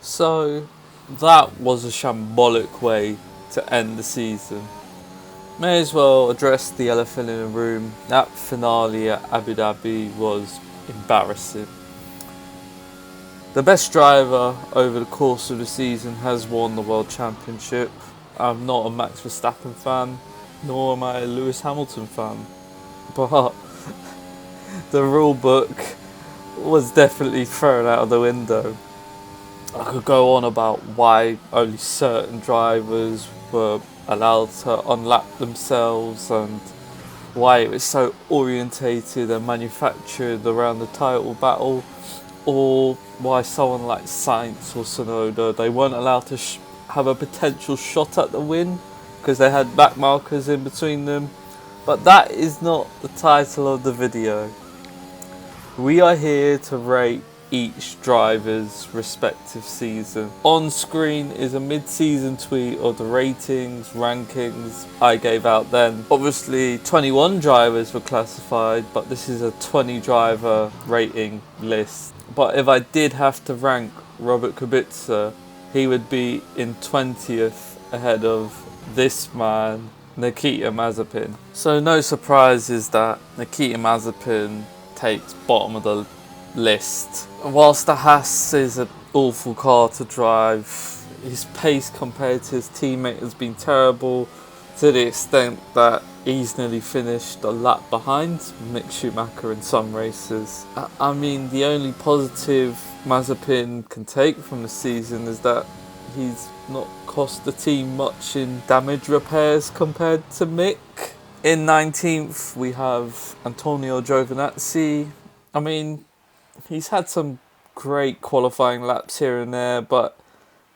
So that was a shambolic way to end the season. May as well address the elephant in the room. That finale at Abu Dhabi was embarrassing. The best driver over the course of the season has won the World Championship. I'm not a Max Verstappen fan, nor am I a Lewis Hamilton fan. But the rule book was definitely thrown out of the window. I could go on about why only certain drivers were allowed to unlap themselves and why it was so orientated and manufactured around the title battle, or why someone like Sainz or Tsunoda, they weren't allowed to have a potential shot at the win because they had back markers in between them. But that is not the title of the video. We are here to rate each driver's respective season. On screen is a mid-season tweet of the ratings, rankings I gave out then. Obviously 21 drivers were classified, but this is a 20 driver rating list. But if I did have to rank Robert Kubica, he would be in 20th ahead of this man, Nikita Mazepin. So no surprises that Nikita Mazepin takes bottom of the list. Whilst the Haas is an awful car to drive, his pace compared to his teammate has been terrible, to the extent that he's nearly finished a lap behind Mick Schumacher in some races. I mean, the only positive Mazepin can take from the season is that he's not cost the team much in damage repairs compared to Mick. In 19th we have Antonio Giovinazzi. I mean, he's had some great qualifying laps here and there, but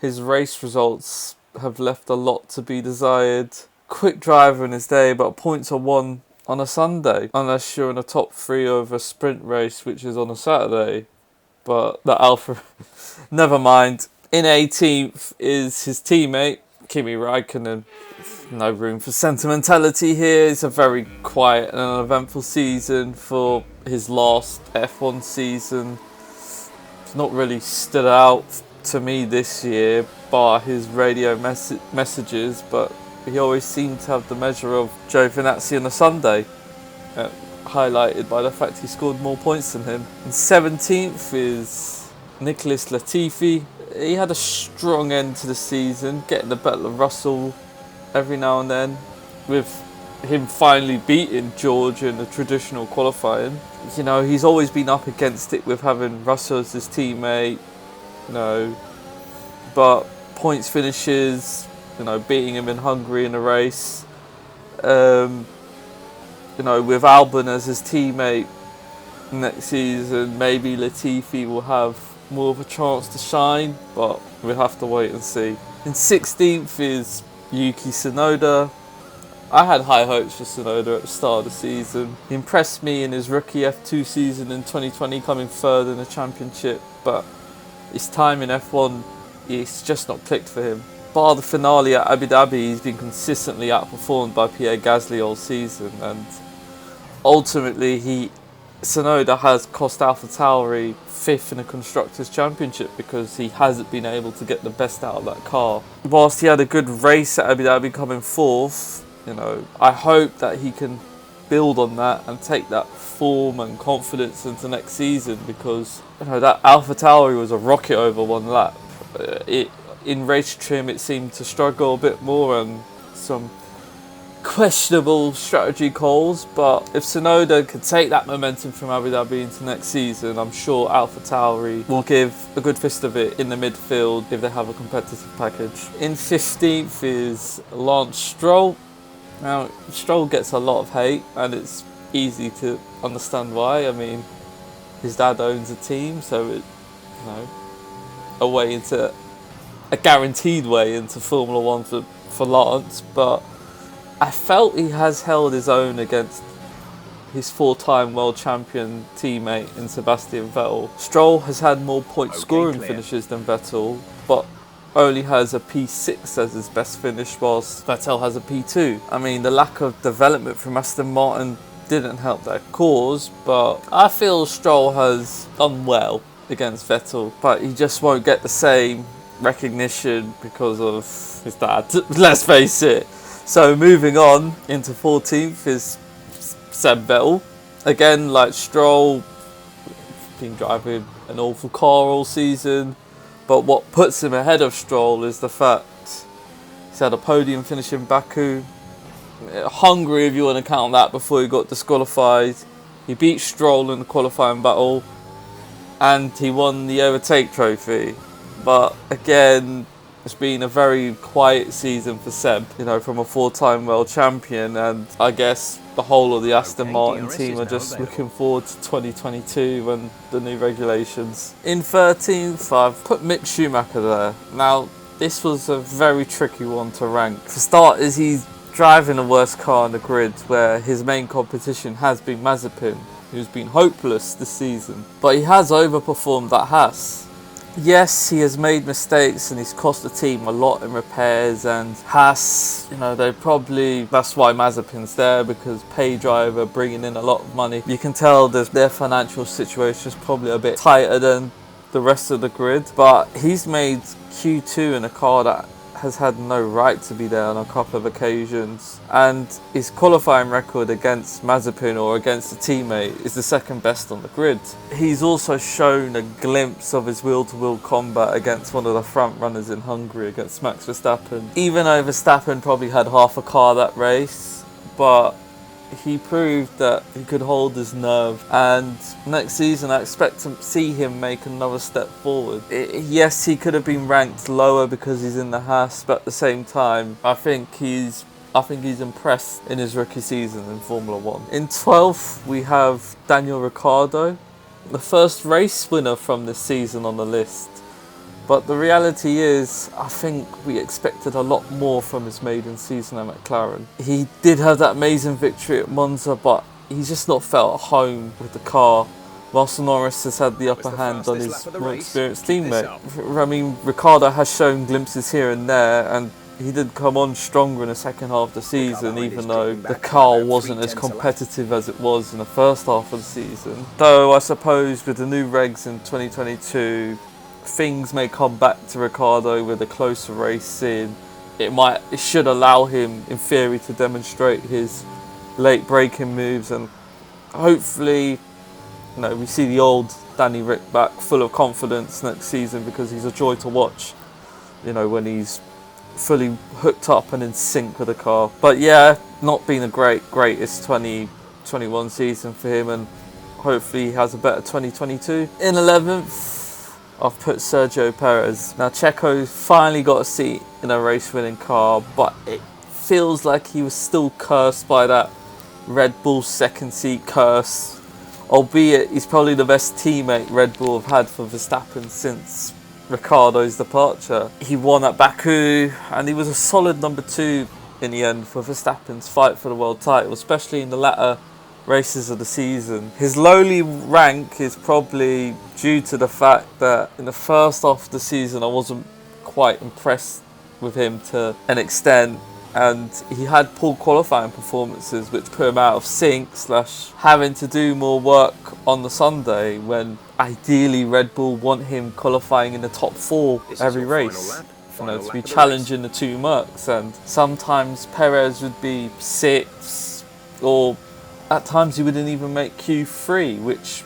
his race results have left a lot to be desired. Quick driver in his day, but points are won on a Sunday, unless you're in a top three of a sprint race, which is on a Saturday. But the Alpha, never mind. In 18th is his teammate, Kimi Räikkönen. No room for sentimentality here. It's a very quiet and uneventful season for his last F1 season. It's not really stood out to me this year, bar his radio messages, but he always seemed to have the measure of Giovinazzi on a Sunday, highlighted by the fact he scored more points than him. And 17th is Nicholas Latifi. He had a strong end to the season, getting the battle of Russell every now and then, with him finally beating George in the traditional qualifying. You know, he's always been up against it with having Russell as his teammate, you know, but points finishes, you know, beating him in Hungary in a race, you know, with Albon as his teammate next season, maybe Latifi will have more of a chance to shine, but we'll have to wait and see. In 16th is Yuki Tsunoda. I had high hopes for Tsunoda at the start of the season. He impressed me in his rookie F2 season in 2020, coming third in the championship, but his time in F1, it's just not clicked for him. Bar the finale at Abu Dhabi, he's been consistently outperformed by Pierre Gasly all season, and ultimately Tsunoda has cost AlphaTauri 5th in the Constructors' Championship because he hasn't been able to get the best out of that car. Whilst he had a good race at Abu Dhabi coming 4th, you know, I hope that he can build on that and take that form and confidence into next season, because, you know, that AlphaTauri was a rocket over one lap. In race trim it seemed to struggle a bit more and some questionable strategy calls, but if Tsunoda could take that momentum from Abu Dhabi into next season, I'm sure AlphaTauri will give a good fist of it in the midfield if they have a competitive package. In 15th is Lance Stroll. Now, Stroll gets a lot of hate, and it's easy to understand why. I mean, his dad owns a team, so it, you know, a guaranteed way into Formula One for Lance, but I felt he has held his own against his 4-time world champion teammate in Sebastian Vettel. Stroll has had more point scoring finishes than Vettel, but only has a P6 as his best finish, whilst Vettel has a P2. I mean, the lack of development from Aston Martin didn't help their cause, but I feel Stroll has done well against Vettel, but he just won't get the same recognition because of his dad, let's face it. So moving on into 14th is Seb Vettel. Again, like Stroll, been driving an awful car all season, but what puts him ahead of Stroll is the fact he's had a podium finish in Baku, Hungary if you want to count that, before he got disqualified. He beat Stroll in the qualifying battle and he won the overtake trophy. But again, it's been a very quiet season for Seb, you know, from a 4-time world champion, and I guess the whole of the Aston Martin team are just looking forward to 2022 and the new regulations. In 13th, I've put Mick Schumacher there. Now, this was a very tricky one to rank. For starters, he's driving the worst car on the grid, where his main competition has been Mazepin, who's been hopeless this season. But he has overperformed that Haas. Yes, he has made mistakes and he's cost the team a lot in repairs, and Haas, you know, that's why Mazepin's there, because pay driver, bringing in a lot of money. You can tell their financial situation is probably a bit tighter than the rest of the grid, but he's made Q2 in a car that has had no right to be there on a couple of occasions, and his qualifying record against Mazepin or against a teammate is the second best on the grid. He's also shown a glimpse of his wheel-to-wheel combat against one of the front runners in Hungary, against Max Verstappen. Even though Verstappen probably had half a car that race, but he proved that he could hold his nerve, and next season I expect to see him make another step forward. Yes, he could have been ranked lower because he's in the Haas, but at the same time, I think he's impressed in his rookie season in Formula 1. In 12th, we have Daniel Ricciardo, the first race winner from this season on the list. But the reality is, I think we expected a lot more from his maiden season at McLaren. He did have that amazing victory at Monza, but he's just not felt at home with the car, whilst Norris has had the upper hand on his more experienced teammate. I mean, Ricciardo has shown glimpses here and there, and he did come on stronger in the second half of the season, even though the car wasn't as competitive as it was in the first half of the season. Though I suppose with the new regs in 2022, things may come back to Ricciardo with a closer race in. It should allow him, in theory, to demonstrate his late braking moves, and hopefully, you know, we see the old Danny Rick back, full of confidence next season, because he's a joy to watch, you know, when he's fully hooked up and in sync with the car. But yeah, not been a greatest 2021 season for him, and hopefully he has a better 2022. In 11th, I've put Sergio Perez. Now, Checo finally got a seat in a race-winning car, but it feels like he was still cursed by that Red Bull second seat curse. Albeit, he's probably the best teammate Red Bull have had for Verstappen since Ricciardo's departure. He won at Baku, and he was a solid number 2 in the end for Verstappen's fight for the world title, especially in the latter races of the season. His lowly rank is probably due to the fact that in the first half of the season I wasn't quite impressed with him to an extent, and he had poor qualifying performances which put him out of sync, / having to do more work on the Sunday, when ideally Red Bull want him qualifying in the top 4 every race, you know, to be challenging the 2 Mercs. And sometimes Perez would be 6th, or at times he wouldn't even make Q3, which,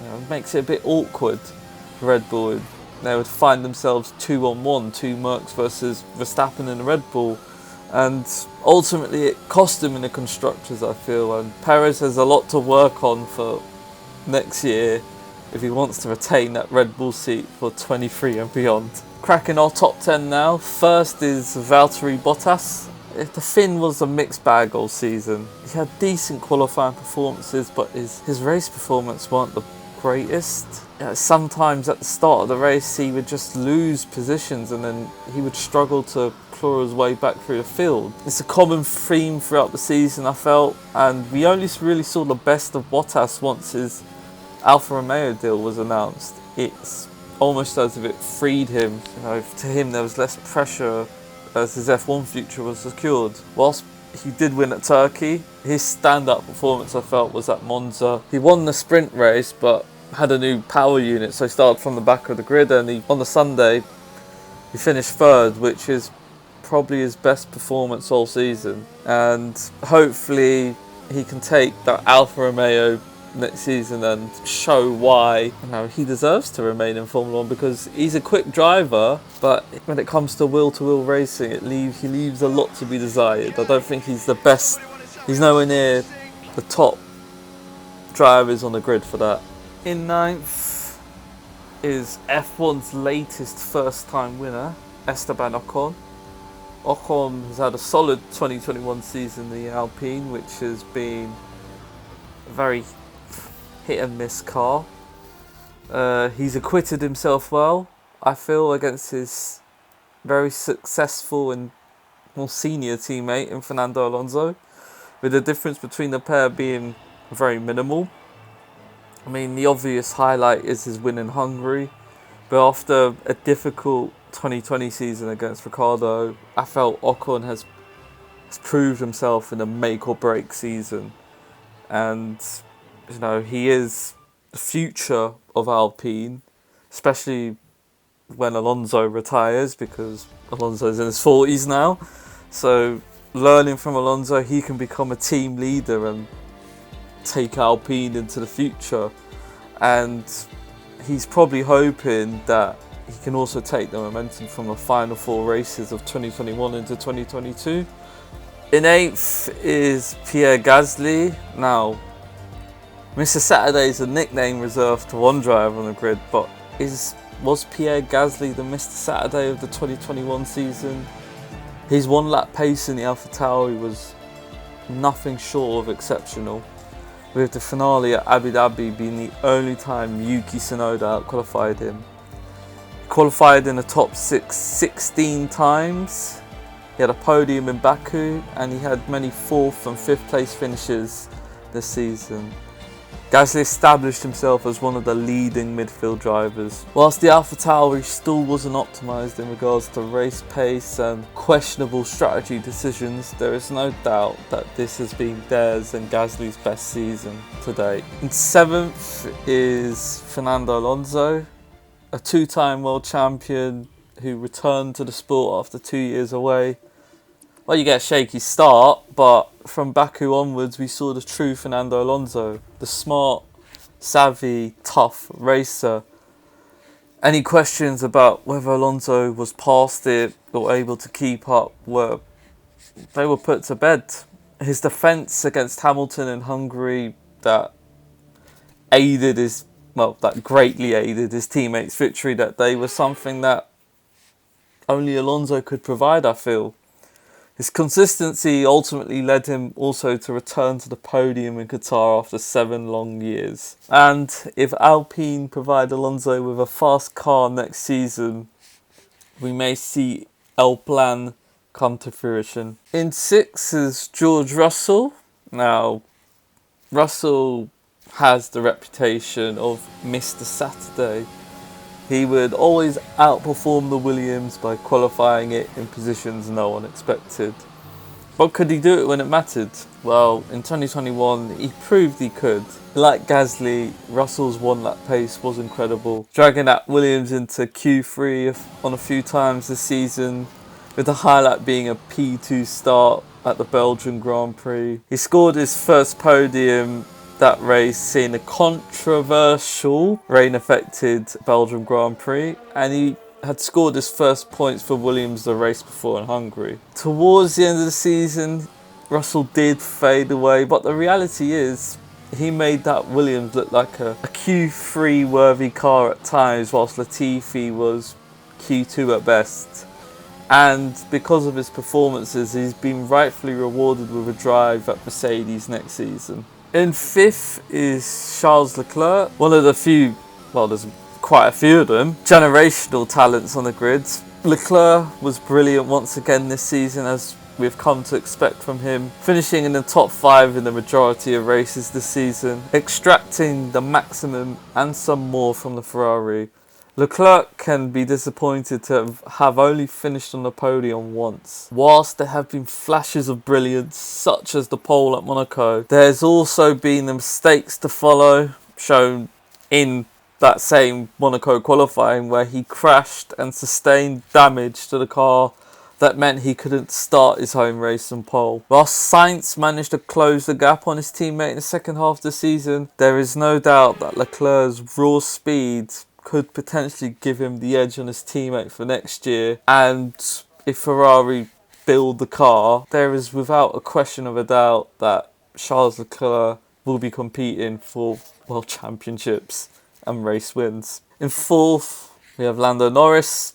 you know, makes it a bit awkward for Red Bull. They would find themselves 2-on-1, 2 Mercs versus Verstappen and Red Bull, and ultimately it cost him in the constructors, I feel. And Perez has a lot to work on for next year if he wants to retain that Red Bull seat for 23 and beyond. Cracking our top 10 now. First is Valtteri Bottas. The Finn was a mixed bag all season. He had decent qualifying performances, but his race performance weren't the greatest. Sometimes at the start of the race he would just lose positions, and then he would struggle to claw his way back through the field. It's a common theme throughout the season, I felt, and we only really saw the best of Bottas once his Alfa Romeo deal was announced. It's almost as if it freed him. You know, to him there was less pressure as his F1 future was secured. Whilst he did win at Turkey, his stand-up performance, I felt, was at Monza. He won the sprint race, but had a new power unit, so he started from the back of the grid, and on the Sunday, He finished third, which is probably his best performance all season, and hopefully he can take that Alfa Romeo next season and show why he deserves to remain in Formula 1, because he's a quick driver, but when it comes to wheel-to-wheel racing, he leaves a lot to be desired. I don't think he's the best. He's nowhere near the top drivers on the grid for that. In ninth is F1's latest first-time winner, Esteban Ocon. Ocon has had a solid 2021 season in the Alpine, which has been a very hit and miss car. He's acquitted himself well, I feel, against his very successful and more senior teammate in Fernando Alonso, with the difference between the pair being very minimal. I mean, the obvious highlight is his win in Hungary, but after a difficult 2020 season against Ricciardo, I felt Ocon has proved himself in a make or break season, and he is the future of Alpine, especially when Alonso retires, because Alonso's in his 40s now. So learning from Alonso, he can become a team leader and take Alpine into the future, and he's probably hoping that he can also take the momentum from the final 4 races of 2021 into 2022. In 8th is Pierre Gasly. Now, Mr. Saturday is a nickname reserved to one driver on the grid, but was Pierre Gasly the Mr. Saturday of the 2021 season? His 1 lap pace in the AlphaTauri was nothing short of exceptional, with the finale at Abu Dhabi being the only time Yuki Tsunoda out-qualified him. He qualified in the top 16 times. He had a podium in Baku, and he had many 4th and 5th place finishes this season. Gasly established himself as one of the leading midfield drivers. Whilst the AlphaTauri still wasn't optimised in regards to race pace and questionable strategy decisions, there is no doubt that this has been theirs and Gasly's best season to date. In 7th is Fernando Alonso, a 2-time world champion who returned to the sport after 2 years away. Well, you get a shaky start, but from Baku onwards we saw the true Fernando Alonso, the smart, savvy, tough racer. Any questions about whether Alonso was past it or able to keep up were put to bed. His defence against Hamilton in Hungary that greatly aided his teammates' victory that day was something that only Alonso could provide, I feel. His consistency ultimately led him also to return to the podium in Qatar after 7 long years. And if Alpine provide Alonso with a fast car next season, we may see El Plan come to fruition. In 6th is George Russell. Now, Russell has the reputation of Mr. Saturday. He would always outperform the Williams by qualifying it in positions no one expected. But could he do it when it mattered? Well, in 2021, he proved he could. Like Gasly, Russell's 1 lap pace was incredible, dragging that Williams into Q3 on a few times this season, with the highlight being a P2 start at the Belgian Grand Prix. He scored his first podium that race, seeing a controversial rain-affected Belgian Grand Prix, and he had scored his first points for Williams the race before in Hungary. Towards the end of the season, Russell did fade away, but the reality is he made that Williams look like a Q3 worthy car at times, whilst Latifi was Q2 at best. And because of his performances, he's been rightfully rewarded with a drive at Mercedes next season. In 5th is Charles Leclerc, one of the few, well, there's quite a few of them, generational talents on the grid. Leclerc was brilliant once again this season, as we've come to expect from him, finishing in the top 5 in the majority of races this season, extracting the maximum and some more from the Ferrari. Leclerc can be disappointed to have only finished on the podium once. Whilst there have been flashes of brilliance, such as the pole at Monaco, there's also been the mistakes to follow, shown in that same Monaco qualifying where he crashed and sustained damage to the car that meant he couldn't start his home race on pole. Whilst Sainz managed to close the gap on his teammate in the second half of the season, there is no doubt that Leclerc's raw speed could potentially give him the edge on his teammate for next year. And if Ferrari build the car, there is without a question of a doubt that Charles Leclerc will be competing for world championships and race wins. In fourth, we have Lando Norris.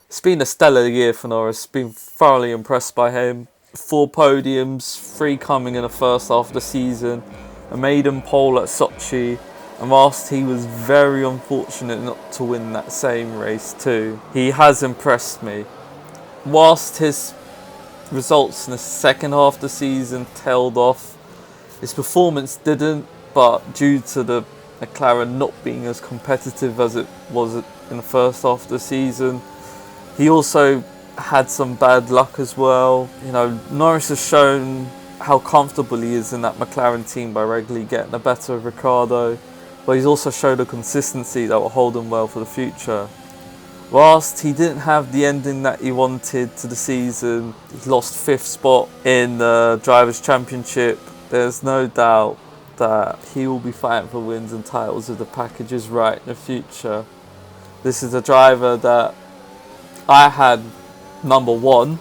It's been a stellar year for Norris. Been thoroughly impressed by him. 4 podiums, 3 coming in the first half of the season. A maiden pole at Sochi. And whilst he was very unfortunate not to win that same race too, he has impressed me. Whilst his results in the second half of the season tailed off, his performance didn't, but due to the McLaren not being as competitive as it was in the first half of the season, he also had some bad luck as well. You know, Norris has shown how comfortable he is in that McLaren team by regularly getting the better of Ricciardo, but he's also showed a consistency that will hold him well for the future. Whilst he didn't have the ending that he wanted to the season, he lost 5th spot in the Drivers' Championship. There's no doubt that he will be fighting for wins and titles if the package is right in the future. This is a driver that I had number 1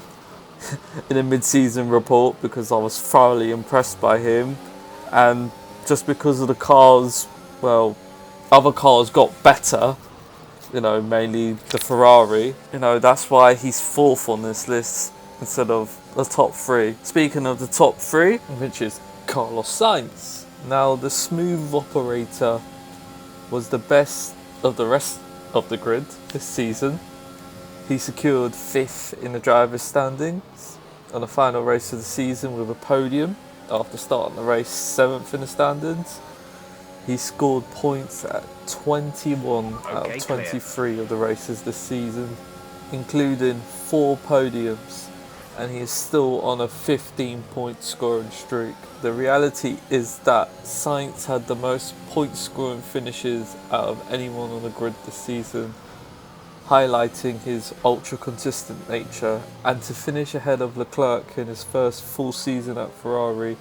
in a mid-season report because I was thoroughly impressed by him, and just because of the cars, well, other cars got better, you know, mainly the Ferrari, you know, that's why he's 4th on this list instead of the top 3. Speaking of the top 3, which is Carlos Sainz. Now, the smooth operator was the best of the rest of the grid this season. He secured 5th in the driver's standings on the final race of the season with a podium after starting the race 7th in the standings. He scored points at 21 out of 23 of the races this season, including 4 podiums, and he is still on a 15-point scoring streak. The reality is that Sainz had the most point scoring finishes out of anyone on the grid this season, highlighting his ultra consistent nature, and to finish ahead of Leclerc in his first full season at Ferrari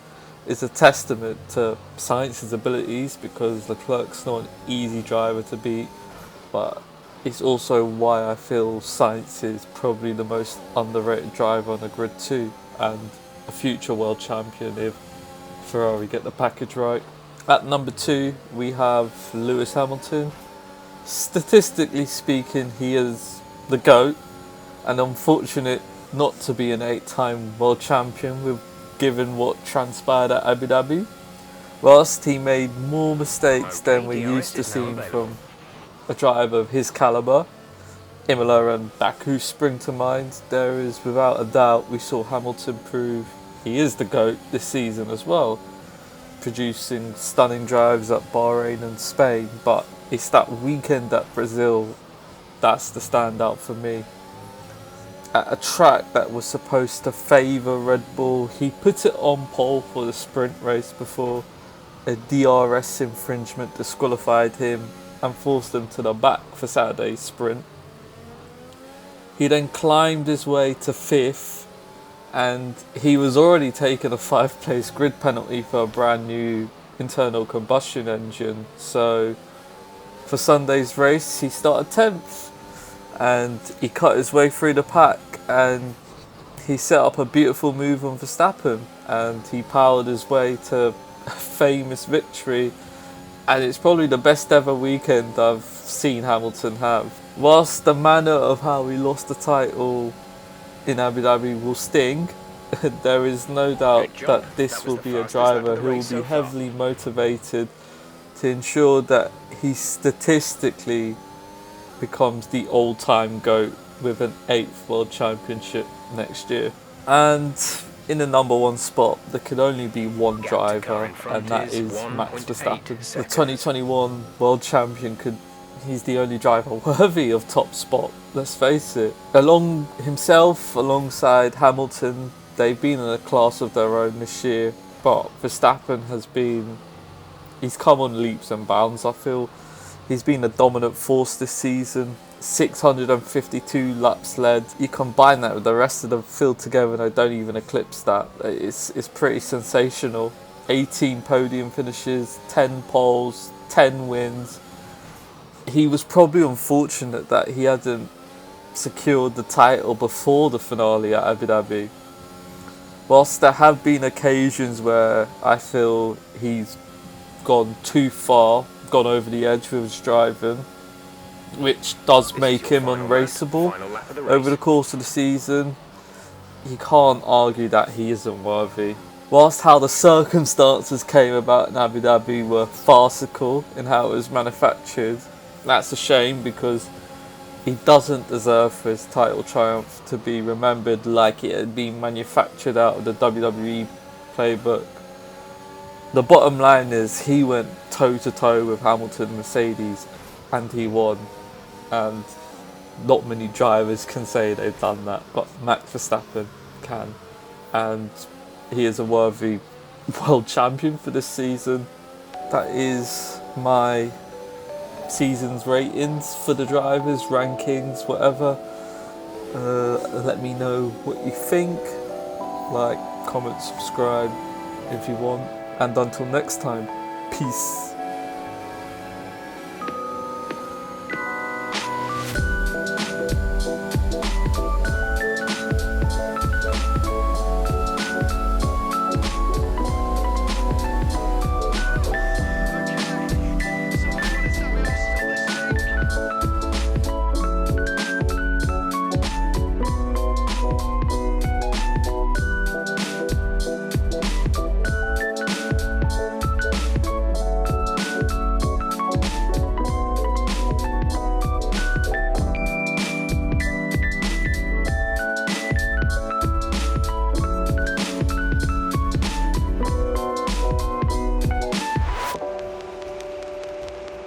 is a testament to Sainz's abilities, because Leclerc's not an easy driver to beat, but it's also why I feel Sainz is probably the most underrated driver on the grid too, and a future world champion if Ferrari get the package right. At number 2 we have Lewis Hamilton. Statistically speaking, he is the GOAT, and unfortunate not to be an 8-time world champion given what transpired at Abu Dhabi. Whilst he made more mistakes than we're used to seeing from a driver of his calibre, Imola and Baku spring to mind, there is without a doubt we saw Hamilton prove he is the GOAT this season as well, producing stunning drives at Bahrain and Spain, but it's that weekend at Brazil that's the standout for me. At a track that was supposed to favour Red Bull, he put it on pole for the sprint race before a DRS infringement disqualified him and forced him to the back for Saturday's sprint. He then climbed his way to 5th, and he was already taking a 5th-place grid penalty for a brand new internal combustion engine. So for Sunday's race, he started 10th. And he cut his way through the pack, and he set up a beautiful move on Verstappen, and he powered his way to a famous victory, and it's probably the best ever weekend I've seen Hamilton have. Whilst the manner of how he lost the title in Abu Dhabi will sting, there is no doubt that this will be a driver who will be heavily motivated to ensure that he statistically becomes the all-time GOAT with an 8th world championship next year. And in the number 1 spot, there could only be one driver, and that is Max Verstappen. The 2021 world champion he's the only driver worthy of top spot, let's face it. Alongside Hamilton, they've been in a class of their own this year, but Verstappen he's come on leaps and bounds. I feel He's been a dominant force this season. 652 laps led. You combine that with the rest of the field together and I don't even eclipse that. It's pretty sensational. 18 podium finishes, 10 poles, 10 wins. He was probably unfortunate that he hadn't secured the title before the finale at Abu Dhabi. Whilst there have been occasions where I feel he's gone too far, gone over the edge with his driving, which does make him unraceable over the course of the season, you can't argue that he isn't worthy. Whilst how the circumstances came about in Abu Dhabi were farcical in how it was manufactured, that's a shame because he doesn't deserve for his title triumph to be remembered like it had been manufactured out of the WWE playbook. The bottom line is he went toe to toe with Hamilton and Mercedes and he won, and not many drivers can say they've done that, but Max Verstappen can, and he is a worthy world champion for this season. That is my season's ratings for the drivers, rankings, whatever. Let me know what you think. Like, comment, subscribe if you want. And until next time, peace.